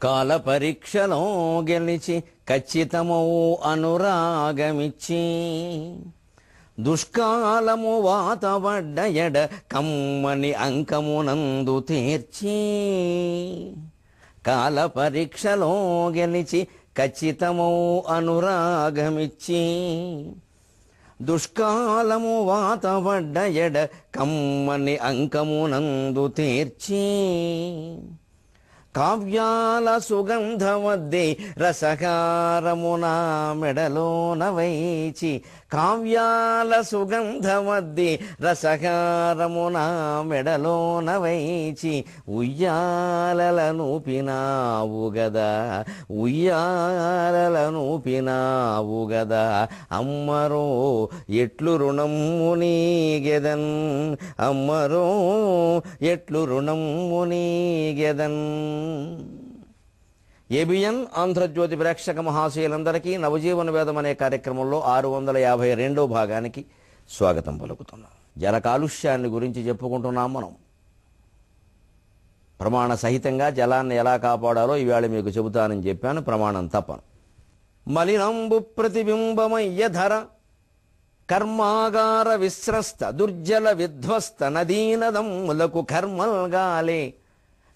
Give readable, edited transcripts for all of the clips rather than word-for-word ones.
కాల పరీక్షలో గెలిచి ఖచ్చితమౌ అనురాగమిచ్చి దుష్కాలము వాతవడ్డ ఎడ కమ్మని అంకమునందు తీర్చి కాల పరీక్షలో గెలిచి ఖచ్చితమౌ అనురాగమిచ్చి దుష్కాలము వాతవడ్డ ఎడ కమ్మని అంకమునందు తీర్చి కావ్యాల సుగంధవద్దే రసకారమున మెడలోన వైచి కావ్యాల సుగంధవద్దే రసకారమున మెడలోన వైచి ఉయ్యాలలనూపినావు గదా ఉయ్యాలలనూపినావు గదా అమ్మరో ఎట్లు రుణము నీగెదన్ అమ్మరో ఎట్లు రుణము నీగెదన్. ఏబిఎన్ ఆంధ్రజ్యోతి ప్రేక్షక మహాశయులందరికీ నవజీవన వేదం అనే కార్యక్రమంలో 652వ భాగానికి స్వాగతం పలుకుతున్నాం. జల కాలుష్యాన్ని గురించి చెప్పుకుంటున్నాం. మనం ప్రమాణ సహితంగా జలాన్ని ఎలా కాపాడాలో ఈవేళ మీకు చెబుతానని చెప్పాను. ప్రమాణం తప్పను. మలినంబు ప్రతిబింబమయ్య ధర కర్మాగార విస్రస్త దుర్జల విధ్వస్త నదీనదమ్ములకు కర్మల్గాలే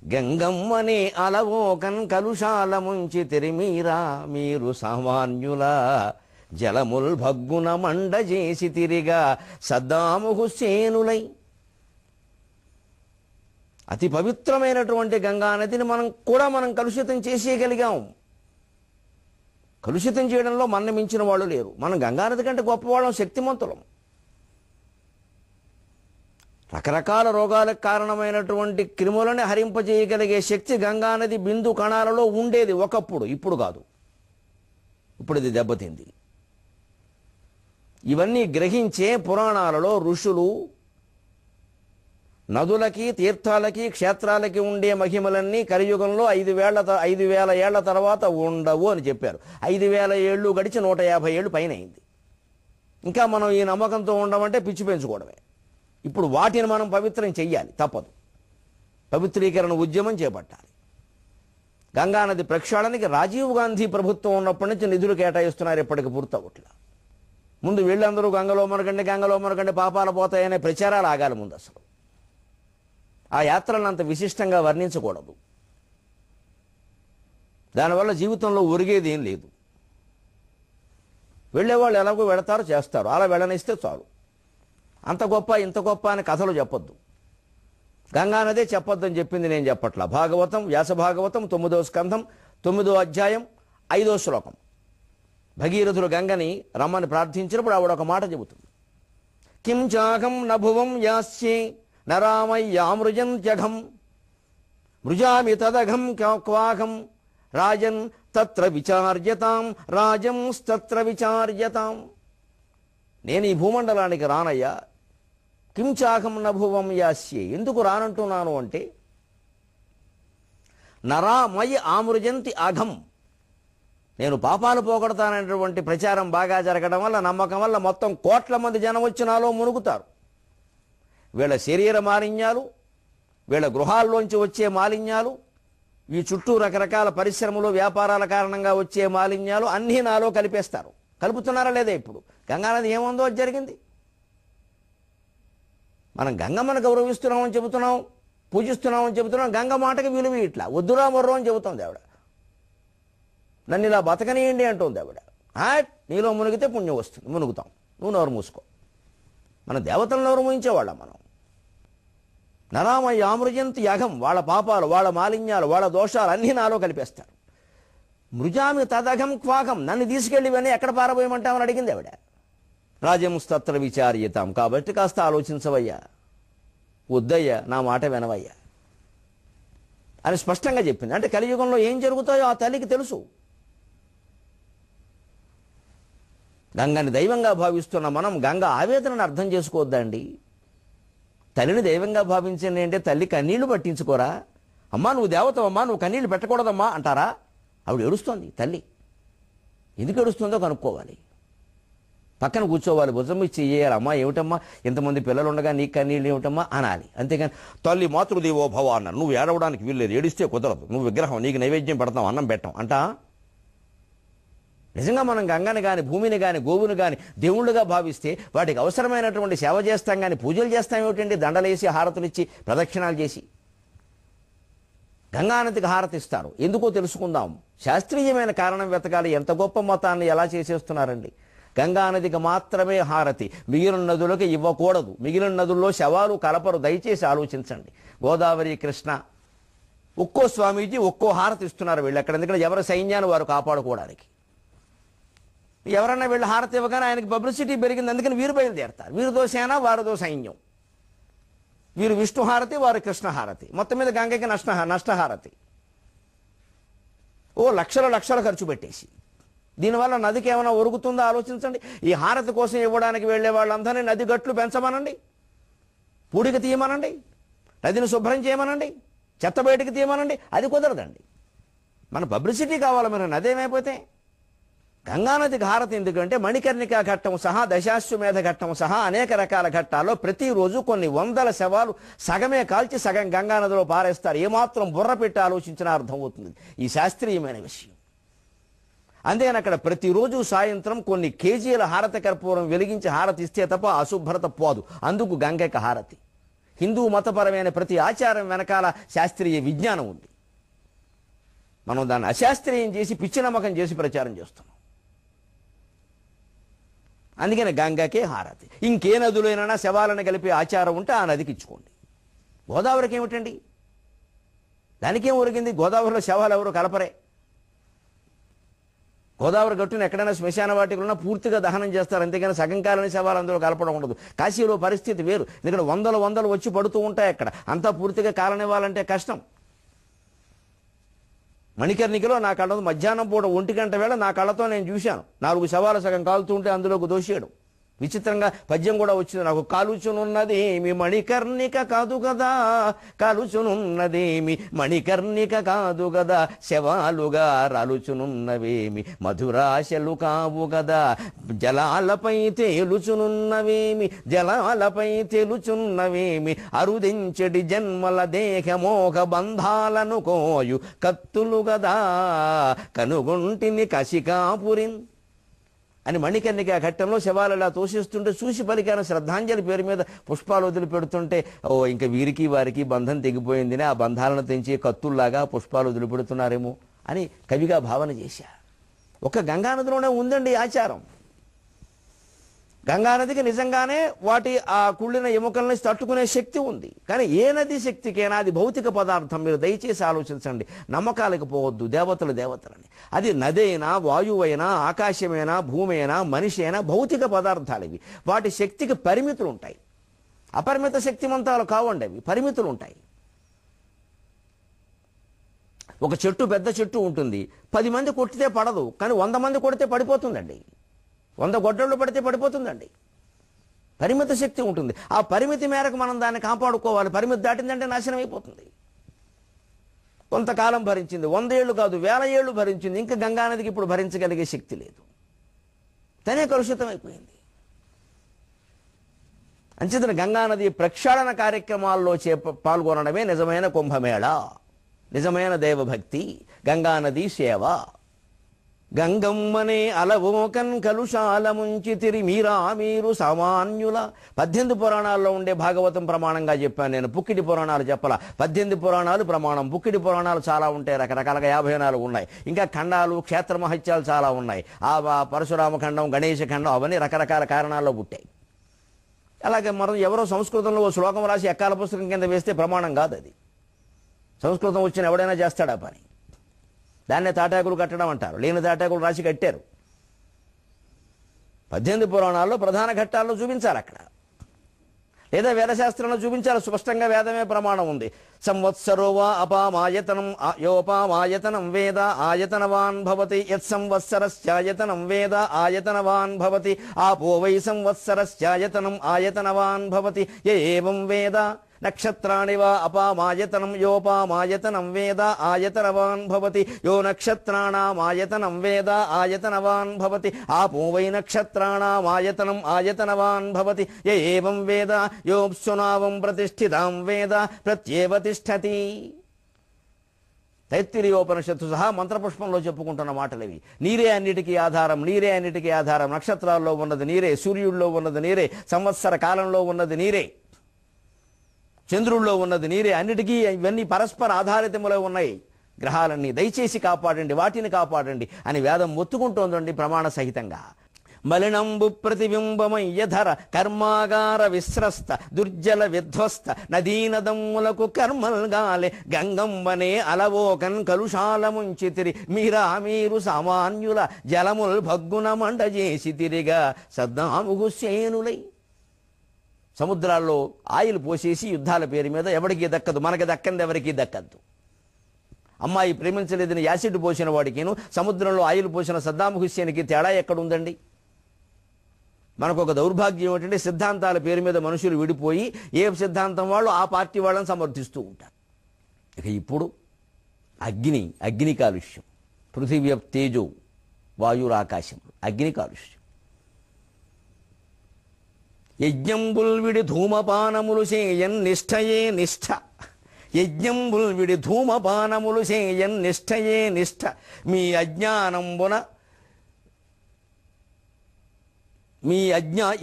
గంగమ్మనే అలవోకన్ కలుషాల ముంచి తిరిమీరా మీరు సామాన్యుల జలముల్ భగ్గున మండజేసి తిరిగా సద్దాము హుస్సేనులై. అతి పవిత్రమైనటువంటి గంగా నదిని మనం కలుషితం చేసేయగలిగాం. కలుషితం చేయడంలో మన మించిన వాళ్ళు లేరు. మనం గంగానది కంటే గొప్పవాళ్ళం, శక్తిమంతులం. రకరకాల రోగాలకు కారణమైనటువంటి క్రిములని హరింపజేయగలిగే శక్తి గంగానది బిందు కణాలలో ఉండేది ఒకప్పుడు, ఇప్పుడు కాదు. ఇప్పుడు ఇది దెబ్బతింది. ఇవన్నీ గ్రహించే పురాణాలలో ఋషులు నదులకి, తీర్థాలకి, క్షేత్రాలకి ఉండే మహిమలన్నీ కలియుగంలో 5,000 ఏళ్ల తర్వాత ఉండవు అని చెప్పారు. 5,000 ఏళ్ళు గడిచి 150 ఏళ్ళు పైన అయింది. ఇంకా మనం ఈ నమ్మకంతో ఉండమంటే పిచ్చి పెంచుకోవడమే. ఇప్పుడు వాటిని మనం పవిత్రం చెయ్యాలి, తప్పదు. పవిత్రీకరణ ఉద్యమం చేపట్టాలి. గంగానది ప్రక్షాళనకి రాజీవ్ గాంధీ ప్రభుత్వం ఉన్నప్పటి నుంచి నిధులు కేటాయిస్తున్నారు. ఎప్పటికి పూర్తవట్లా. ముందు వీళ్ళందరూ గంగలో మునగండి పాపాలు పోతాయనే ప్రచారాలు ఆగాలి ముందు. అసలు ఆ యాత్రలను అంత విశిష్టంగా వర్ణించకూడదు. దానివల్ల జీవితంలో ఒరిగేది ఏం లేదు. వెళ్ళేవాళ్ళు ఎలాగో వెళతారో చేస్తారు, అలా వెళ్ళనిస్తే చాలు. అంత గొప్ప ఇంత గొప్ప అని కథలు చెప్పొద్దు. గంగానదే చెప్పొద్దని చెప్పింది నేను చెప్పట్లా. భాగవతం, వ్యాస భాగవతం 9వ స్కంధం 9వ అధ్యాయం 5వ శ్లోకం. భగీరథుడు గంగని రమ్మని ప్రార్థించినప్పుడు ఆవిడ ఒక మాట చెబుతుంది. కిం చాగం నభువం యాస్యే నరామయ్యామృజంత్యఘం మృజామి తదఘం క్వాఘం రాజన్ తత్ర విచార్యతాం రాజంస్తత్ర విచార్యతాం. నేను ఈ భూమండలానికి రానయ్యా. కించాహం నభువం యాస్యే. ఎందుకు రానంటున్నాను అంటే నరామయి ఆమృజంతి అఘం. నేను పాపాలు పోగొడతాననేటువంటి ప్రచారం బాగా జరగడం వల్ల, నమ్మకం వల్ల మొత్తం కోట్ల మంది జనం వచ్చి నాలో మునుగుతారు. వీళ్ళ శరీర మాలిన్యాలు, వీళ్ళ గృహాల్లోంచి వచ్చే మాలిన్యాలు, ఈ చుట్టూ రకరకాల పరిశ్రమలు వ్యాపారాల కారణంగా వచ్చే మాలిన్యాలు అన్నీ నాలో కలిపేస్తారు. కలుపుతున్నారా లేదా? ఇప్పుడు గంగానది ఏముందో అది జరిగింది. మనం గంగమ్మను గౌరవిస్తున్నామని చెబుతున్నాం, పూజిస్తున్నామని చెబుతున్నాం. గంగ మాటకి విలువ ఇట్లా వద్దురా మొర్రో అని చెబుతోంది ఆవిడ. నన్ను ఇలా బతకనియండి అంటుంది ఆవిడ. నీలో మునిగితే పుణ్యం వస్తుంది, మునుగుతాం. నువ్వు నోరు మూసుకో. మన దేవతలను నోరు మూయించేవాళ్ళం మనం. నరామయ్య ఆమృజంతి యాగం. వాళ్ళ పాపాలు, వాళ్ళ మాలిన్యాలు, వాళ్ళ దోషాలు అన్నీ నాలో కలిపేస్తారు. మృజామి తదఘం క్వాఘం. నన్ను తీసుకెళ్ళి ఇవన్నీ ఎక్కడ పారబోయమంటామని అడిగింది ఆవిడ. రాజంస్తత్ర విచార్యతాం. కాబట్టి కాస్త ఆలోచించవయ్యా, వద్దయ్యా, నా మాట వినవయ్యా అని స్పష్టంగా చెప్పింది. అంటే కలియుగంలో ఏం జరుగుతాయో ఆ తల్లికి తెలుసు. గంగని దైవంగా భావిస్తున్న మనం గంగ ఆవేదనను అర్థం చేసుకోవద్దండి. తల్లిని దైవంగా భావించండి అంటే తల్లి కన్నీళ్లు పట్టించుకోరా? అమ్మా నువ్వు దేవతవమ్మా, నువ్వు కన్నీళ్లు పెట్టకూడదమ్మా అంటారా? ఆవిడ ఏడుస్తోంది తల్లి. ఎందుకు ఏడుస్తుందో కనుక్కోవాలి. పక్కన కూర్చోవాలి, భుజం ఇచ్చి చేయాలి. అమ్మా ఏమిటమ్మా ఇంతమంది పిల్లలు ఉండగా నీకు కన్నీళ్ళు ఏమిటమ్మా అనాలి. అంతేగాని తల్లి మాతృదేవో భవ అన్నారు, నువ్వు ఏడవడానికి వీల్లేదు, ఏడిస్తే కుదరదు, నువ్వు విగ్రహం నీకు నైవేద్యం పెడతాం అన్నం పెట్టాం అంటా. నిజంగా మనం గంగని కానీ భూమిని కానీ గోవుని కానీ దేవుళ్ళుగా భావిస్తే వాటికి అవసరమైనటువంటి సేవ చేస్తాం కానీ పూజలు చేస్తాం ఏమిటండి? దండలేసి హారతులు ఇచ్చి ప్రదక్షిణాలు చేసి గంగానదికి హారతి ఇస్తారు. ఎందుకో తెలుసుకుందాం. శాస్త్రీయమైన కారణం వెతకాలి. ఎంత గొప్ప మతాన్ని ఎలా చేసేస్తున్నారండి. గంగానదికి మాత్రమే హారతి, మిగిలిన నదులకు ఇవ్వకూడదు. మిగిలిన నదుల్లో శవాలు కలపరు. దయచేసి ఆలోచించండి. గోదావరి, కృష్ణ ఒక్కో స్వామీజీ ఒక్కో హారతి ఇస్తున్నారు వీళ్ళు అక్కడ. ఎందుకంటే ఎవరి సైన్యాన్ని వారు కాపాడుకోవడానికి. ఎవరన్నా వీళ్ళు హారతి ఇవ్వగానే ఆయనకి పబ్లిసిటీ పెరిగింది, అందుకని వీరు బయలుదేరతారు. వీరిదో సేన, వారిదో సైన్యం. వీరు విష్ణు హారతి, వారు కృష్ణ హారతి. మొత్తం మీద గంగకి నష్టహారతి. లక్షల ఖర్చు పెట్టేసి దీనివల్ల నదికి ఏమైనా ఒరుగుతుందో ఆలోచించండి. ఈ హారతి కోసం ఇవ్వడానికి వెళ్లే వాళ్ళందరినీ నది గట్లు పెంచమనండి, పూడిక తీయమనండి, నదిని శుభ్రం చేయమనండి, చెత్త బయటికి తీయమనండి. అది కుదరదండి. మన పబ్లిసిటీ కావాలి. మరి నది ఏమైపోతే గంగానదికి హారతి ఎందుకంటే మణికర్ణికా ఘట్టం సహా దశాశ్వమేధ ఘట్టం సహా అనేక రకాల ఘట్టాల్లో ప్రతిరోజు కొన్ని వందల శవాలు సగమే కాల్చి సగం గంగానదిలో పారేస్తారు. ఏమాత్రం బుర్ర పెట్టి ఆలోచించినా అర్థమవుతుంది ఈ శాస్త్రీయమైన విషయం. అందుకని అక్కడ ప్రతిరోజు సాయంత్రం కొన్ని కేజీల హారతి కర్పూరం వెలిగించి హారతి ఇస్తే తప్ప అశుభ్రత పోదు. అందుకు గంగకి హారతి. హిందూ మతపరమైన ప్రతి ఆచారం వెనకాల శాస్త్రీయ విజ్ఞానం ఉంది. మనం దాన్ని అశాస్త్రీయం చేసి పిచ్చి నమ్మకం చేసి ప్రచారం చేస్తున్నాం. అందుకని గంగకే హారతి. ఇంకే నదులైనా శవాలను కలిపే ఆచారం ఉంటే ఆ నదికి ఇచ్చుకోండి. గోదావరికి ఏమిటండి? దానికేం ఒరిగింది? గోదావరిలో శవాలు ఎవరు కలపరే. గోదావరి గట్టున ఎక్కడైనా శ్మశాన వాటికలున్నా పూర్తిగా దహనం చేస్తారు. అంతేగాని సగం కాలని శవాలు అందులో కలపడం ఉండదు. కాశీలో పరిస్థితి వేరు. ఎందుకంటే వందలు వచ్చి పడుతూ ఉంటాయి అక్కడ. అంతా పూర్తిగా కాలనివ్వాలంటే కష్టం. మణికర్ణికలో నా కళ్ళతో మధ్యాహ్నం పూట 1 గంట వేళ నా కళ్ళతో నేను చూశాను 4 శవాలు సగం కాలుతూ ఉంటే అందులోకి దోషేయడం. విచిత్రంగా పద్యం కూడా వచ్చింది నాకు. కాలుచునున్నదేమి మణికర్ణిక కాదు కదా, కాలుచునున్నదేమి మణికర్ణిక కాదు కదా, శవాలుగా రాలుచునున్నవేమి మధురాశలు కావు కదా, జలాలపై తేలుచునున్నవేమి జలాలపై తేలుచున్నవేమి, అరుదించడి జన్మల దేహమోహ బంధాలను కోయు కత్తులు గదా, కనుగొంటిని కశికాపురిన్ అని మణికర్ణిక ఘట్టంలో శవాలలా తోసిస్తుంటే చూసి పలికాను. శ్రద్ధాంజలి పేరు మీద పుష్పాలు వదిలి పెడుతుంటే ఇంకా వీరికి వారికి బంధం తెగిపోయిందని ఆ బంధాలను తెంచి కత్తుల్లాగా పుష్పాలు వదిలి పెడుతున్నారేమో అని కవిగా భావన చేశా. ఒక గంగానదిలోనే ఉందండి ఆచారం. గంగానదికి నిజంగానే వాటి ఆ కుళ్ళిన ఎముకల్ని తట్టుకునే శక్తి ఉంది. కానీ ఏ నది శక్తికైనా అది భౌతిక పదార్థం. మీరు దయచేసి ఆలోచించండి. నమ్మకాలకు పోవద్దు. దేవతలని. అది నదైనా, వాయువైనా, ఆకాశమైనా, భూమి అయినా, మనిషి అయినా భౌతిక పదార్థాలు ఇవి. వాటి శక్తికి పరిమితులు ఉంటాయి. అపరిమిత శక్తిమంతాలు కావండి అవి. పరిమితులు ఉంటాయి. ఒక చెట్టు, పెద్ద చెట్టు ఉంటుంది. 10 మంది కొట్టితే పడదు. కానీ 100 మంది కొడితే పడిపోతుందండి. 100 గొడ్డళ్ళు పడితే పడిపోతుందండి. పరిమిత శక్తి ఉంటుంది. ఆ పరిమితి మేరకు మనం దాన్ని కాపాడుకోవాలి. పరిమితి దాటిందంటే నాశనం అయిపోతుంది. కొంతకాలం భరించింది, 100 ఏళ్ళు కాదు 1000 ఏళ్ళు భరించింది. ఇంకా గంగానదికి ఇప్పుడు భరించగలిగే శక్తి లేదు. తనే కలుషితం అయిపోయింది. అంచేతన గంగానది ప్రక్షాళన కార్యక్రమాల్లో పాల్గొనడమే నిజమైన కుంభమేళ, నిజమైన దైవభక్తి, గంగానది సేవ. గంగమ్మనే అలవోకన్ కలుషాల ముంచితిరి మీరు సామాన్యుల. 18 పురాణాల్లో ఉండే భాగవతం ప్రమాణంగా చెప్పాను నేను. పుక్కిటి పురాణాలు చెప్పాల. 18 పురాణాలు ప్రమాణం. పుక్కిటి పురాణాలు చాలా ఉంటాయి, రకరకాలుగా 54 ఉన్నాయి. ఇంకా ఖండాలు, క్షేత్ర మహత్యాలు చాలా ఉన్నాయి. ఆ పరశురామ ఖండం, గణేష ఖండం అవన్నీ రకరకాల కారణాల్లో పుట్టాయి. అలాగే మనం ఎవరో సంస్కృతంలో ఓ శ్లోకం రాసి ఎక్కాల పుస్తకం కింద వేస్తే ప్రమాణం కాదు అది. సంస్కృతం వచ్చిన ఎవడైనా చేస్తాడా పని. దాన్నే తాటాకులు కట్టడం అంటారు. లేని తాటాకులు రాసి కట్టారు. 18 పురాణాల్లో ప్రధాన ఘట్టాల్లో చూపించాలి అక్కడ. లేదా వేదశాస్త్రంలో చూపించాలి. స్పష్టంగా వేదమే ప్రమాణం ఉంది. సంవత్సరో వా అపామాయతనం యోపామాయతనం వేద ఆయతనవాన్ భవతి యత్ సంవత్సరస్యాయతనం వేద ఆయతనవాన్ భవతి ఆపో వై సంవత్సరస్యాయతనం ఆయతనవాన్ భవతి య ఏవం వేద నక్షత్రాణి వా అపామాయతనం యోపామాయతనం వేద ఆయతనవాన్ భవతి యో నక్షత్రాణామాయతనం వేద ఆయతనవాన్ భవతి ఆపో వై నక్షత్రాణామాయతనం ఆయతనవాన్ భవతి య ఏవం వేద యోప్సునావం ప్రతిష్ఠితాం వేద ప్రత్యేవ తిష్టతి. తైత్తిరీయోపనిషత్తు సహా మంత్రపుష్పంలో చెప్పుకుంటున్న మాటలు ఇవి. నీరే అన్నిటికీ ఆధారం, నీరే అన్నిటికీ ఆధారం. నక్షత్రాల్లో ఉన్నది నీరే, సూర్యుల్లో ఉన్నది నీరే, సంవత్సర కాలంలో ఉన్నది నీరే, చంద్రుల్లో ఉన్నది నీరే. అన్నిటికీ ఇవన్నీ పరస్పర ఆధారితములై ఉన్నాయి. గ్రహాలన్నీ దయచేసి కాపాడండి, వాటిని కాపాడండి అని వేదం ఒత్తుకుంటోందండి ప్రమాణ సహితంగా. మలినంబు ప్రతిబింబమయ్యధర కర్మాగార విశ్రస్త దుర్జల విధ్వస్త నదీనదమ్ములకు కర్మల్గాలే గంగంబనే అలవోకన్ కలుషాల ముంచితిరి మీరా మీరు సామాన్యుల జలముల్ భగ్గున మండజేసి తిరిగా సద్దాము హుస్సేనులై. సముద్రాల్లో ఆయిల్ పోసేసి యుద్ధాల పేరు మీద ఎవరికి దక్కదు, మనకి దక్కంది ఎవరికి దక్కద్దు. అమ్మాయి ప్రేమించలేదని యాసిడ్ పోసిన వాడికిను సముద్రంలో ఆయిల్ పోసిన సద్దాం హుస్సేన్కి తేడా ఎక్కడుందండి? మనకు ఒక దౌర్భాగ్యం ఏమిటంటే సిద్ధాంతాల పేరు మీద మనుషులు విడిపోయి ఏ సిద్ధాంతం వాళ్ళు ఆ పార్టీ వాళ్ళని సమర్థిస్తూ ఉంటారు. ఇక ఇప్పుడు అగ్ని కాలుష్యం, పృథివీ తేజో వాయురాకాశం, అగ్ని కాలుష్యం. యజ్ఞంబుల్ విడి ధూమపానములు చేయన్ నిష్ఠయే నిష్ఠ, యజ్ఞంబుల్ విడి ధూమపానములు చేయన్ నిష్ఠయే నిష్ఠ మీ అజ్ఞానంబున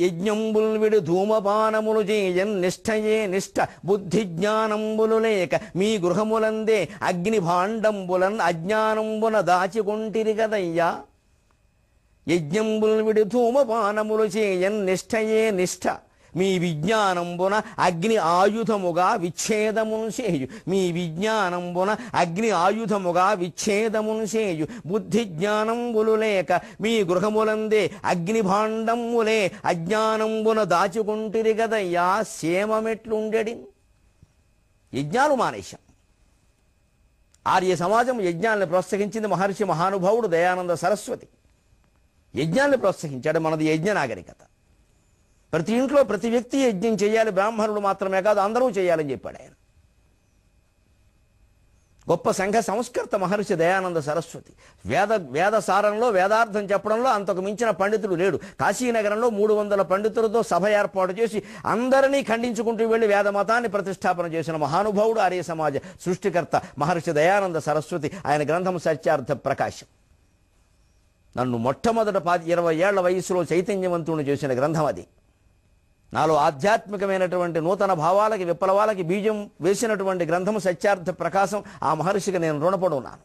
యజ్ఞంబుల్ విడి ధూమపానములు చేయన్ నిష్ఠయే నిష్ఠ బుద్ధి జ్ఞానంబులు లేక మీ గృహములందే అగ్ని భాండంబులన్ అజ్ఞానంబున దాచికొంటిరి గదయ్యా. యజ్ఞంబుల్ విడి ధూమపానములు చేయన్ నిష్ఠయే నిష్ఠ మీ విజ్ఞానంబున అగ్ని ఆయుధముగా విచ్ఛేదమును చేయు, మీ విజ్ఞానంబున అగ్ని ఆయుధముగా విచ్ఛేదమును చేయు బుద్ధి జ్ఞానంబులు లేక మీ గృహములందే అగ్ని భాండములే అజ్ఞానంబున దాచుకుంటిరి గదయ్యా. సేమమెట్లుండెడి. యజ్ఞాలు మానేశాం. ఆర్య సమాజం యజ్ఞాలను ప్రోత్సహించింది. మహర్షి మహానుభావుడు దయానంద సరస్వతి యజ్ఞాలను ప్రోత్సహించాడు. మనది యజ్ఞ నాగరికత. ప్రతి ఇంట్లో ప్రతి వ్యక్తి యజ్ఞం చేయాలి, బ్రాహ్మణులు మాత్రమే కాదు అందరూ చేయాలని చెప్పాడు ఆయన. గొప్ప సంఘ సంస్కర్త మహర్షి దయానంద సరస్వతి. వేద సారంలో వేదార్థం చెప్పడంలో అంతకు మించిన పండితుడు లేడు. కాశీనగరంలో 300 పండితులతో సభ ఏర్పాటు చేసి అందరినీ ఖండించుకుంటూ వెళ్ళి వేద మతాన్ని ప్రతిష్టాపన చేసిన మహానుభావుడు ఆర్య సమాజ సృష్టికర్త మహర్షి దయానంద సరస్వతి. ఆయన గ్రంథం సత్యార్థ ప్రకాశం. నన్ను మొట్టమొదట 20 ఏళ్ల వయసులో చైతన్యవంతుని చేసిన గ్రంథం అది. నాలో ఆధ్యాత్మికమైనటువంటి నూతన భావాలకి విప్లవాలకి బీజం వేసినటువంటి గ్రంథం సత్యార్థ ప్రకాశం. ఆ మహర్షికి నేను రుణపడి ఉన్నాను.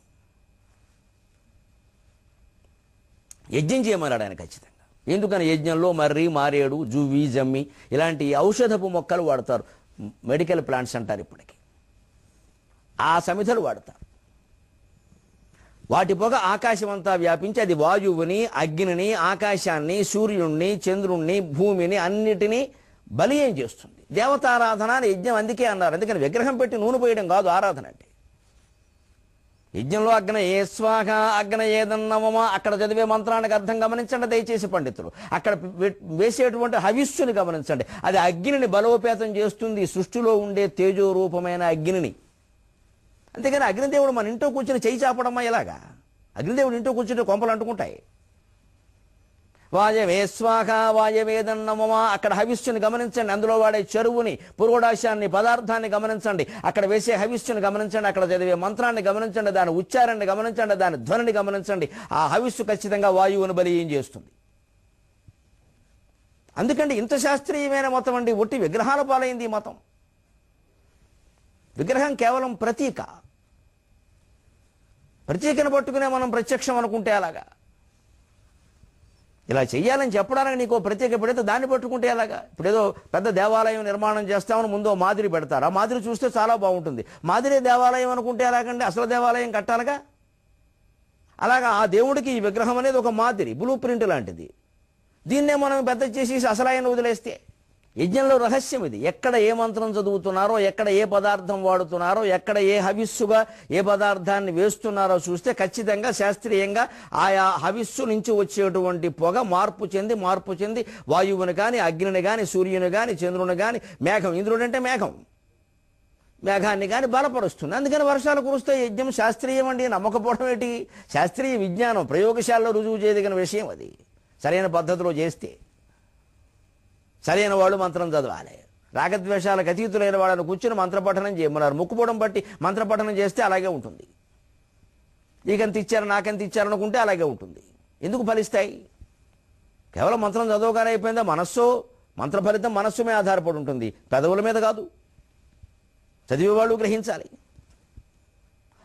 యజ్ఞం చేయమన్నాడు ఆయన ఖచ్చితంగా. ఎందుకని? యజ్ఞంలో మర్రి, మారేడు, జువ్వి, జమ్మి ఇలాంటి ఔషధపు మొక్కలు వాడతారు. మెడికల్ ప్లాంట్స్ అంటారు ఇప్పటికి. ఆ సమిధలు వాడతారు. వాటి పొగ ఆకాశం అంతా వ్యాపించి అది వాయువుని, అగ్నిని, ఆకాశాన్ని, సూర్యుణ్ణి, చంద్రుణ్ణి, భూమిని అన్నిటినీ బలీయం చేస్తుంది. దేవతారాధన అని యజ్ఞం అందుకే అన్నారు. అందుకని విగ్రహం పెట్టి నూనె పోయడం కాదు ఆరాధన అంటే. యజ్ఞంలో అగ్నయే స్వాహ అగ్నయేదన్నమమ అక్కడ చదివే మంత్రానికి అర్థం గమనించండి దయచేసి పండితులు. అక్కడ వేసేటువంటి హవిస్సుని గమనించండి. అది అగ్నిని బలోపేతం చేస్తుంది, సృష్టిలో ఉండే తేజోరూపమైన అగ్నిని. అంతేగాని అగ్నిదేవుడు మన ఇంట్లో కూర్చొని చేయి చాపడమ్మా ఎలాగా? అగ్నిదేవుడు ఇంట్లో కూర్చుంటే కొంపలు అంటుకుంటాయి. వాయవే స్వాహ వాయవేదన్నమమ అక్కడ హవిస్సుని గమనించండి. అందులో వాడే చెరువుని, పురోడాశాన్ని, పదార్థాన్ని గమనించండి. అక్కడ వేసే హవిస్సుని గమనించండి. అక్కడ చదివే మంత్రాన్ని గమనించండి. దాని ఉచ్చారణని గమనించండి. దాని ధ్వనిని గమనించండి. ఆ హవిస్సు ఖచ్చితంగా వాయువుని బలీయం చేస్తుంది. అందుకండి ఇంత శాస్త్రీయమైన మతం అండి. ఒట్టి విగ్రహాల పాలైంది ఈ మతం. విగ్రహం కేవలం ప్రతీకను పట్టుకునే మనం ప్రత్యక్షం అనుకుంటే అలాగా. ఇలా చెయ్యాలని చెప్పడానికి నీకు ప్రత్యేక పెడితే దాన్ని పట్టుకుంటే అలాగా. ఇప్పుడు ఏదో పెద్ద దేవాలయం నిర్మాణం చేస్తామని ముందు మాదిరి పెడతారు. ఆ మాదిరి చూస్తే చాలా బాగుంటుంది. మాదిరే దేవాలయం అనుకుంటే ఎలాగండి? అసలు దేవాలయం కట్టాలిగా. అలాగా ఆ దేవుడికి ఈ విగ్రహం అనేది ఒక మాదిరి, బ్లూ ప్రింట్ లాంటిది. దీన్నే మనం పెద్ద చేసి అసలాయన వదిలేస్తే. యజ్ఞంలో రహస్యం ఇది. ఎక్కడ ఏ మంత్రం చదువుతున్నారో, ఎక్కడ ఏ పదార్థం వాడుతున్నారో, ఎక్కడ ఏ హవిస్సుగా ఏ పదార్థాన్ని వేస్తున్నారో చూస్తే ఖచ్చితంగా శాస్త్రీయంగా ఆయా హవిస్సు నుంచి వచ్చేటువంటి పొగ మార్పు చెంది వాయువుని కానీ, అగ్నిని కానీ, సూర్యుని కానీ, చంద్రుని కానీ, మేఘం, ఇంద్రుడు అంటే మేఘం, మేఘాన్ని కానీ బలపరుస్తుంది. అందుకని వర్షాలు కురుస్తాయి. యజ్ఞం శాస్త్రీయం అండి, నమ్మకపోవడం ఏంటి? శాస్త్రీయ విజ్ఞానం, ప్రయోగశాలలో రుజువు చేయదగిన విషయం అది. సరైన పద్ధతిలో చేస్తే సరైన వాళ్ళు మంత్రం చదవాలి. రాగద్వేషాలకు అతీతులైన వాళ్ళని కూర్చొని మంత్రపఠనం చేయమన్నారు. ముక్కుపోవడం బట్టి మంత్రపఠనం చేస్తే అలాగే ఉంటుంది. నీకెంత ఇచ్చారు నాకెంత ఇచ్చారు అనుకుంటే అలాగే ఉంటుంది. ఎందుకు ఫలిస్తాయి? కేవలం మంత్రం చదవగానే అయిపోయిందా? మనస్సు, మంత్ర ఫలితం మనస్సు మీద ఆధారపడి ఉంటుంది, పెదవుల మీద కాదు. చదివేవాళ్ళు గ్రహించాలి.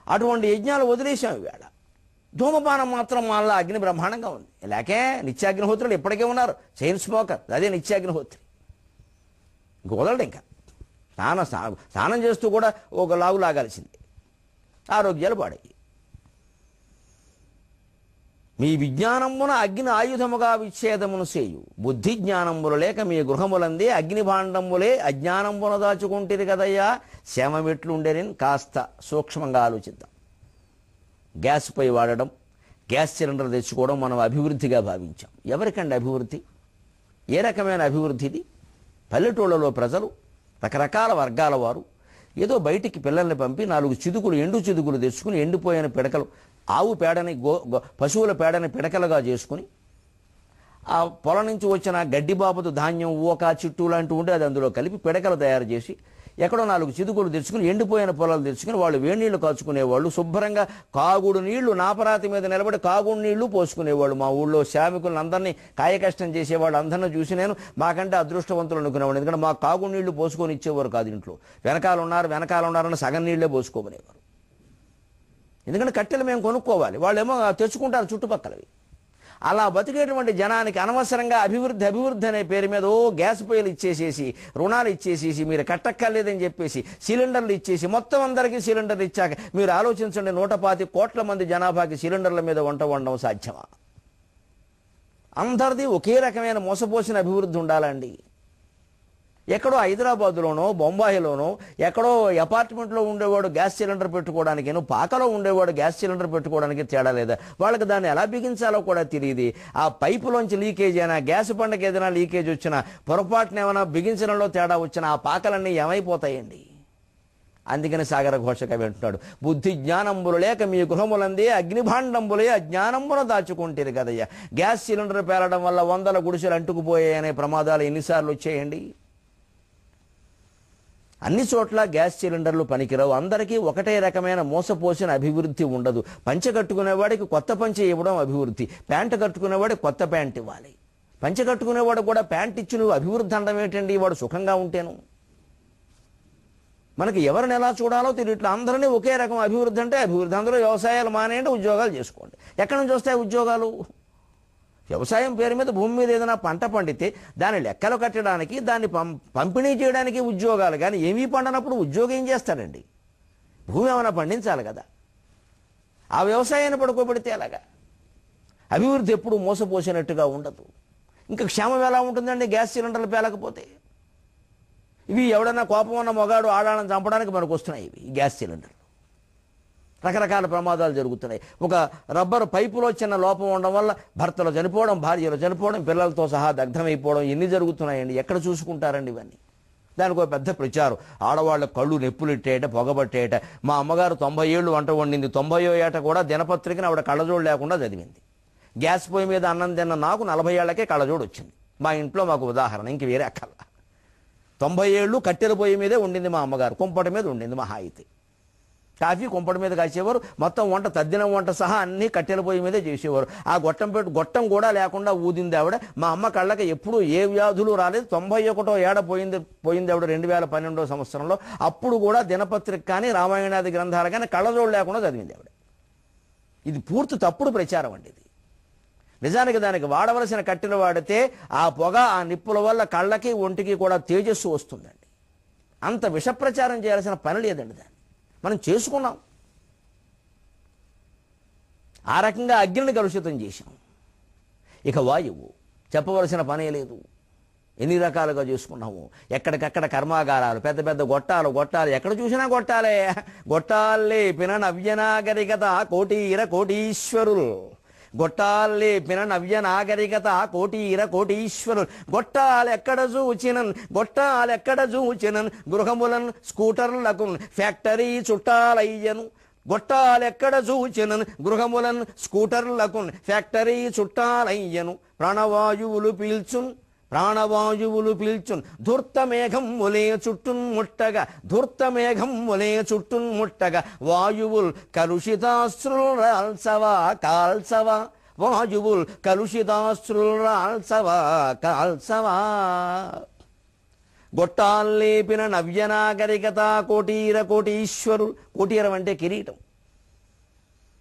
అటువంటి యజ్ఞాలు వదిలేసాం ఇవాళ. ధూమపానం మాత్రం మళ్ళా అగ్ని బ్రహ్మాండంగా ఉంది. లేకే నిత్యాగ్నిహోత్రులు ఇప్పటికే ఉన్నారు. చైన్ స్మోకర్, అదే నిత్యాగ్నిహోత్రి. ఇంక వదలడు. ఇంకా స్నానం చేస్తూ కూడా ఒక లాగు లాగాల్సిందే. ఆరోగ్యాలు పాడయ్యి. మీ విజ్ఞానమున అగ్ని ఆయుధముగా విచ్ఛేదమును చేయు, బుద్ధి జ్ఞానములు లేక మీ గృహములందే అగ్ని భాండములే అజ్ఞానమున దాచుకుంటేది కదయ్యా, శ్రమమెట్లుండేనని కాస్త సూక్ష్మంగా ఆలోచిద్దాం. గ్యాస్ పై వాడడం, గ్యాస్ సిలిండర్ తెచ్చుకోవడం మనం అభివృద్ధిగా భావించాం. ఎవరికండి అభివృద్ధి? ఏ రకమైన అభివృద్ధి ఇది? పల్లెటూళ్ళలో ప్రజలు, రకరకాల వర్గాల వారు ఏదో బయటికి పిల్లల్ని పంపి 4 చిదుకులు, ఎండు చిదుకులు తెచ్చుకుని ఎండిపోయిన పిడకలు, ఆవు పేడని పశువుల పేడని పిడకలుగా చేసుకుని ఆ పొలం నుంచి వచ్చిన గడ్డి బాబుతో ధాన్యం, ఊక, చిట్టు లాంటివి ఉంటే అది అందులో కలిపి పిడకలు తయారు చేసి ఎక్కడో 4 చిదుకులు తెచ్చుకుని ఎండిపోయిన పొలాలు తెచ్చుకుని వాళ్ళు వేడి నీళ్లు కాచుకునేవాళ్ళు. శుభ్రంగా కాగుడు నీళ్లు నాపరాతి మీద నిలబడి కాగుడు నీళ్లు పోసుకునేవాళ్ళు. మా ఊళ్ళో శ్రామికులను అందరినీ కాయకష్టం చేసేవాళ్ళు అందరినీ చూసి నేను మాకంటే అదృష్టవంతులు అనుకునేవాడు. ఎందుకంటే మా కాగుడు నీళ్లు పోసుకొని ఇచ్చేవారు కాదు. ఇంట్లో వెనకాల ఉన్నారని సగం నీళ్లే పోసుకోమనేవారు. ఎందుకంటే కట్టెలు మేము కొనుక్కోవాలి, వాళ్ళేమో తెచ్చుకుంటారు చుట్టుపక్కలవి. అలా బతికేటువంటి జనానికి అనవసరంగా అభివృద్ధి అనే పేరు మీద గ్యాస్ పొయ్యిలు ఇచ్చేసేసి, రుణాలు ఇచ్చేసేసి, మీరు కట్టక్కర్లేదని చెప్పేసి సిలిండర్లు ఇచ్చేసి, మొత్తం అందరికీ సిలిండర్లు ఇచ్చాక మీరు ఆలోచించండి, 125 కోట్ల మంది జనాభాకి సిలిండర్ల మీద వంట వండడం సాధ్యమా? అందరిది ఒకే రకమైన మోసపోసిన అభివృద్ధి ఉండాలండి. ఎక్కడో హైదరాబాదులోనో బొంబాయిలోనో ఎక్కడో అపార్ట్మెంట్లో ఉండేవాడు గ్యాస్ సిలిండర్ పెట్టుకోవడానికి, పాకలో ఉండేవాడు గ్యాస్ సిలిండర్ పెట్టుకోవడానికి తేడా లేదా? వాళ్ళకి దాన్ని ఎలా బిగించాలో కూడా తెలియదు. ఆ పైపులోంచి లీకేజ్ అయినా, గ్యాస్ పండగ ఏదైనా లీకేజ్ వచ్చినా, పొరపాటున ఏమైనా బిగించడంలో తేడా వచ్చినా ఆ పాకలన్నీ ఏమైపోతాయండి? అందుకని సాగర ఘోష కవి అంటున్నాడు, బుద్ధి జ్ఞానంబులు లేక మీ గృహములందే అగ్నిభాండంబులే అజ్ఞానంబున దాచుకుంటారు కదయ్యా. గ్యాస్ సిలిండర్ పేలడం వల్ల 100 గుడిసెలు అంటుకుపోయాయనే ప్రమాదాలు ఎన్నిసార్లు వచ్చాయండి? అన్ని చోట్ల గ్యాస్ సిలిండర్లు పనికిరావు. అందరికీ ఒకటే రకమైన మోసపోసిన అభివృద్ధి ఉండదు. పంచె కట్టుకునేవాడికి కొత్త పంచె ఇవ్వడం అభివృద్ధి, ప్యాంటు కట్టుకునేవాడికి కొత్త ప్యాంట్ ఇవ్వాలి. పంచె కట్టుకునేవాడు కూడా ప్యాంట్ ఇచ్చి నువ్వు అభివృద్ధి అనడం ఏంటండి? వాడు సుఖంగా ఉంటేను. మనకి ఎవరిని ఎలా చూడాలో తెలియట్లా. అందరినీ ఒకే రకం అభివృద్ధి అంటే అభివృద్ధి. అందరూ వ్యవసాయాలు మానేయండి, ఉద్యోగాలు చేసుకోండి. ఎక్కడి నుంచి వస్తాయి ఉద్యోగాలు? వ్యవసాయం పేరు మీద భూమి మీద ఏదైనా పంట పండితే దాని లెక్కలు కట్టడానికి, దాన్ని పంపిణీ చేయడానికి ఉద్యోగాలు. కానీ ఏమీ పండనప్పుడు ఉద్యోగం ఏం చేస్తాడండి? భూమి ఏమైనా పండించాలి కదా. ఆ వ్యవసాయాన్ని పడుకోబెడితే అలాగా అభివృద్ధి ఎప్పుడు మోసపోసినట్టుగా ఉండదు. ఇంకా క్షేమం ఎలా ఉంటుందండి గ్యాస్ సిలిండర్లు పేలకపోతే? ఇవి ఎవడన్నా కోపం ఉన్న మొగాడు ఆడాలని చంపడానికి మనకు వస్తున్నాయి ఇవి గ్యాస్ సిలిండర్లు. రకరకాల ప్రమాదాలు జరుగుతున్నాయి. ఒక రబ్బరు పైపులో చిన్న లోపం ఉండడం వల్ల భర్తలు చనిపోవడం, భార్యలు చనిపోవడం, పిల్లలతో సహా దగ్ధమైపోవడం ఎన్ని జరుగుతున్నాయండి? ఎక్కడ చూసుకుంటారండి ఇవన్నీ? దానికి ఒక పెద్ద ప్రచారం. ఆడవాళ్ళ కళ్ళు నెప్పులెట్టేయట, పొగబట్టేయట. మా అమ్మగారు 90 ఏళ్ళు వంట వండింది. 90వ ఏట కూడా దినపత్రికను ఆవిడ కళ్ళజోడు లేకుండా చదివింది. గ్యాస్ పొయ్యి మీద అన్నం తిన్న నాకు 40 ఏళ్లకే కళ్ళజోడు వచ్చింది. మా ఇంట్లో మాకు ఉదాహరణ, ఇంక వేరే అక్కల. 90 ఏళ్ళు కట్టెల పొయ్యి మీదే ఉండింది మా అమ్మగారు. కుంపటి మీద ఉండింది మహా అయితే. కాఫీ కుంపటి మీద కాసేవారు. మొత్తం వంట, తద్దినం వంట సహా అన్నీ కట్టెల పొయ్యి మీదే చేసేవారు. ఆ గొట్టం కూడా లేకుండా ఊదింది ఆవిడ. మా అమ్మ కళ్ళకి ఎప్పుడూ ఏ వ్యాధులు రాలేదు. 91వ ఏడ పోయింది ఆవిడ 2012వ సంవత్సరంలో. అప్పుడు కూడా దినపత్రిక కానీ రామాయణాది గ్రంథాలు కానీ కళ్ళజోడు లేకుండా చదివింది ఆవిడ. ఇది పూర్తి తప్పుడు ప్రచారం అండి. ఇది నిజానికి దానికి వాడవలసిన కట్టెలు వాడితే ఆ పొగ, ఆ నిప్పుల వల్ల కళ్ళకి ఒంటికి కూడా తేజస్సు వస్తుందండి. అంత విషప్రచారం చేయాల్సిన పని లేదండి. దాన్ని మనం చేసుకున్నాం. ఆ రకంగా అగ్నిని కలుషితం చేశాం. ఇక వాయువు చెప్పవలసిన పనే లేదు. ఎన్ని రకాలుగా చేసుకున్నాము. ఎక్కడికక్కడ కర్మాగారాలు, పెద్ద పెద్ద గొట్టాలు ఎక్కడ చూసినా గొట్టాలే. గొట్టాలే పిన నవ్యనాగరికత కోటీర కోటీశ్వరులు. గొట్టాలేపిన నవ్య నాగరికత కోటీర కోటీశ్వరులు గొట్టాలెక్కడ చూచినన్ గృహములన్ స్కూటర్లకు ఫ్యాక్టరీ చుట్టాలయ్యను గొట్టాలెక్కడ చూచినన్ గృహములన్ స్కూటర్లకు ఫ్యాక్టరీ చుట్టాలయ్యను ప్రాణవాయువులు పీల్చున్ ధూర్తమేఘమ్ములే చుట్టున్ముట్టగా వాయువుల్ కలుషితాశ్రుల్రాల్సవా వాయువుల్ కలుషితాశ్రుల్రాల్సవా గొట్టాల్లేపిన నవ్యనాగరికత కోటీశ్వరులు కోటీరం అంటే కిరీటం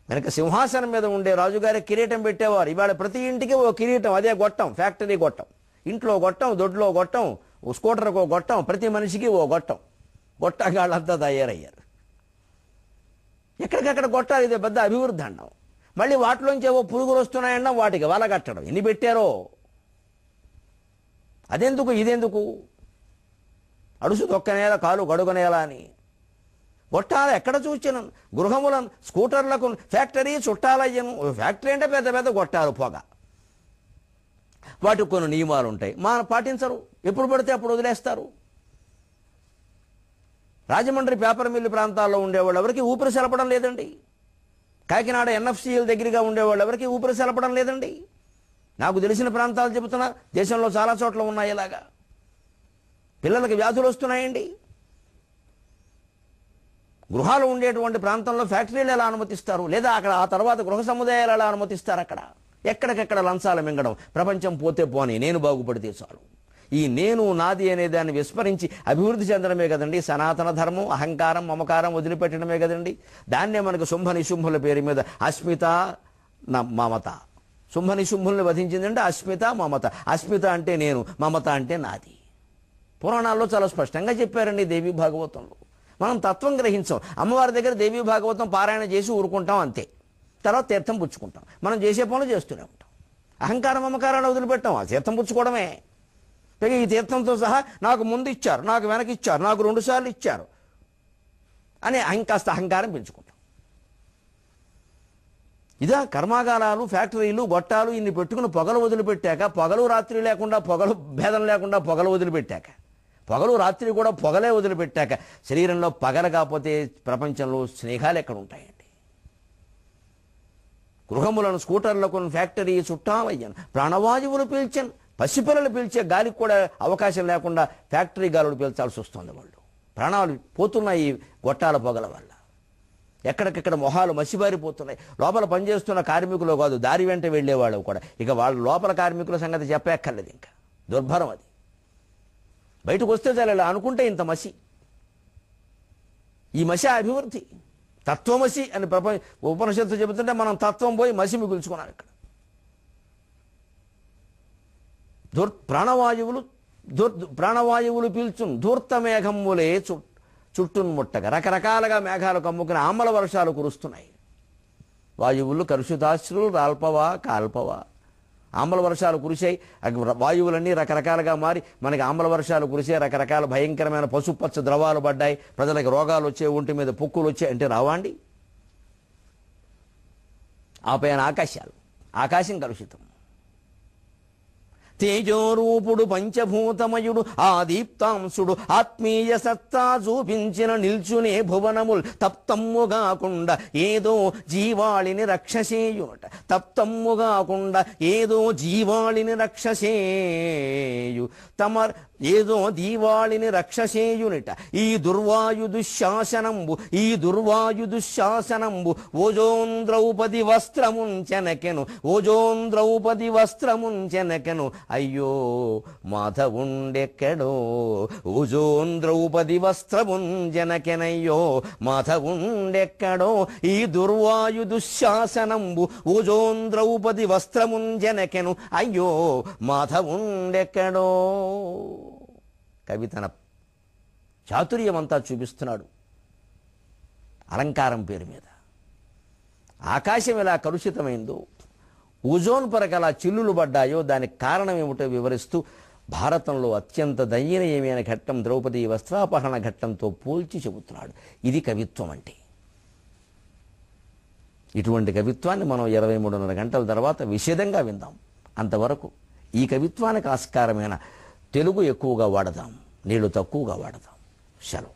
వెనక సింహాసనం మీద ఉండే రాజుగారి కిరీటం పెట్టేవారు ఇవాళ ప్రతి ఇంటికి ఓ కిరీటం అదే గొట్టం ఫ్యాక్టరీ గొట్టం ఇంట్లో గొట్టం దొడ్లో గొట్టం ఓ స్కూటర్కు గొట్టం ప్రతి మనిషికి ఓ గొట్టగాళ్ళంతా తయారయ్యారు ఎక్కడికక్కడ గొట్టాలు ఇదే పెద్ద అభివృద్ధి అన్నాం మళ్ళీ వాటిలోంచి ఏవో పురుగులు వస్తున్నాయన్నా వాటికి వల కట్టడం ఎన్ని పెట్టారో అదెందుకు ఇదెందుకు అడుసు దొక్కనేల కాలు గడుగనేల అని గొట్టాలు ఎక్కడ చూచిన గృహములను స్కూటర్లకు ఫ్యాక్టరీ చుట్టాలయ్యను ఫ్యాక్టరీ అంటే పెద్ద పెద్ద గొట్టాలు పొగ వాటికి కొన్ని నియమాలు ఉంటాయి పాటించరు ఎప్పుడు పడితే అప్పుడు వదిలేస్తారు రాజమండ్రి పేపర్ మిల్లు ప్రాంతాల్లో ఉండేవాళ్ళు ఎవరికి ఊపిరి సెలపడం లేదండి కాకినాడ ఎన్ఎఫ్సిఎల్ దగ్గరగా ఉండేవాళ్ళు ఎవరికి ఊపిరి సెలపడం లేదండి నాకు తెలిసిన ప్రాంతాలు చెబుతున్నా దేశంలో చాలా చోట్ల ఉన్నాయి ఇలాగా పిల్లలకి వ్యాధులు వస్తున్నాయండి గృహాలు ఉండేటువంటి ప్రాంతంలో ఫ్యాక్టరీలు ఎలా అనుమతిస్తారు లేదా అక్కడ ఆ తర్వాత గృహ సముదాయాలు ఎలా అనుమతిస్తారు అక్కడ ఎక్కడికెక్కడ లంచాలు మింగడం ప్రపంచం పోతే పోనీ నేను బాగుపడితే చాలు ఈ నేను నాది అనే దాన్ని విస్మరించి అభివృద్ధి చెందడమే కదండి సనాతన ధర్మం అహంకారం మమకారం వదిలిపెట్టడమే కదండి దాన్నే మనకు శుంభ నిశుంభుల పేరు మీద అస్మిత మమత శుంభ నిశుంభుల్ని వధించిందంటే అస్మిత మమత అస్మిత అంటే నేను మమత అంటే నాది పురాణాల్లో చాలా స్పష్టంగా చెప్పారండి దేవీ భాగవతంలో మనం తత్వం గ్రహించాం అమ్మవారి దగ్గర దేవీ భాగవతం పారాయణ చేసి ఊరుకుంటాం అంతే తర్వాత తీర్థం పుచ్చుకుంటాం మనం చేసే పనులు చేస్తూనే ఉంటాం అహంకారం మమకారాన్ని వదిలిపెట్టాం ఆ తీర్థం పుచ్చుకోవడమే పైగా ఈ తీర్థంతో సహా నాకు ముందు ఇచ్చారు నాకు వెనక ఇచ్చారు నాకు 2 సార్లు ఇచ్చారు అని కాస్త అహంకారం పెంచుకుంటాం ఇదా కర్మాగారాలు ఫ్యాక్టరీలు గొట్టాలు ఇన్ని పెట్టుకుని పొగలు వదిలిపెట్టాక పొగలు రాత్రి లేకుండా పొగలు భేదం లేకుండా పొగలు వదిలిపెట్టాక పొగలు రాత్రి కూడా పొగలే వదిలిపెట్టాక శరీరంలో పగల కాకపోతే ప్రపంచంలో స్నేహాలు ఎక్కడ ఉంటాయండి గృహములను స్కూటర్లకు ఫ్యాక్టరీ చుట్టాలయ్యాను ప్రాణవాయువులు పీల్చాను పసిపిల్లలు పీల్చే గాలికి కూడా అవకాశం లేకుండా ఫ్యాక్టరీ గాలులు పీల్చాల్సి వస్తుంది వాళ్ళు ప్రాణాలు పోతున్నాయి గొట్టాల పొగల వల్ల ఎక్కడికెక్కడ మొహాలు మసిబారిపోతున్నాయి లోపల పనిచేస్తున్న కార్మికులు కాదు దారి వెంట వెళ్ళేవాళ్ళు కూడా ఇక వాళ్ళ లోపల కార్మికుల సంగతి చెప్పక్కర్లేదు ఇంకా దుర్భరం అది బయటకు వస్తే చాలా ఇలా అనుకుంటే ఇంత మసి ఈ మసి అభివృద్ధి తత్వమసి అని ఉపనిషత్తు చెబుతుంటే మనం తత్వం పోయి మసి మిగుల్చుకున్నాం ఇక్కడ ప్రాణవాయువులు పీల్చును ధూర్తమేఘమ్ములే చుట్టున్ముట్టగా రకరకాలుగా మేఘాలు కమ్ముకుని ఆమల వర్షాలు కురుస్తున్నాయి వాయువులు కలుషితాశ్రులు రాల్పవా కాల్పవా ఆమల వర్షాలు కురిశాయి వాయువులన్నీ రకరకాలుగా మారి మనకి ఆమల వర్షాలు కురిసే రకరకాల భయంకరమైన పసుపచ్చ ద్రవాలు పడ్డాయి ప్రజలకు రోగాలు వచ్చే ఒంటి మీద పొక్కులు వచ్చాయి అంటే రావాండి ఆ పైన ఆకాశం కలుషితం తేజోరూపుడు పంచభూతమయుడు ఆ దీప్తాంశుడు ఆత్మీయ సత్తా చూపించిన నిల్చునే భువనముల్ తప్తమ్ముగాకుండా ఏదో జీవాళిని రక్షసేయునట తప్తమ్ముగాకుండా ఏదో జీవాళిని రక్షసేయు ఏదో దీవాళిని రక్షసేయునిట ఈ దుర్వాయు దుశ్శాసనంబు ఓజోన్ ద్రౌపది వస్త్రముంచెనకెను అయ్యో మాధవుండెక్కడో ఓజోన్ ద్రౌపది వస్త్రముంజనకెనయ్యో మాధవుండెక్కడో ఈ దుర్వాయు దుశ్శాసనంబు ఓజోన్ ద్రౌపది వస్త్రముంజనకెను అయ్యో మాధవుండెక్కడో కవి తన చాతుర్యమంతా చూపిస్తున్నాడు అలంకారం పేరు మీద ఆకాశం ఎలా కలుషితమైందో ఓజోన్ పొరకు ఎలా చిల్లులు పడ్డాయో దానికి కారణం ఏమిటో వివరిస్తూ భారతంలో అత్యంత దయనీయమైన ఘట్టం ద్రౌపది వస్త్రాపహరణ ఘట్టంతో పోల్చి చెబుతున్నాడు ఇది కవిత్వం అంటే ఇటువంటి కవిత్వాన్ని మనం 23:30 గంటల తర్వాత విషదంగా విందాం. అంతవరకు ఈ కవిత్వానికి ఆస్కారమైన తెలుగు ఎక్కువగా వాడదాం, నీళ్లు తక్కువగా వాడదాం. సెలవు.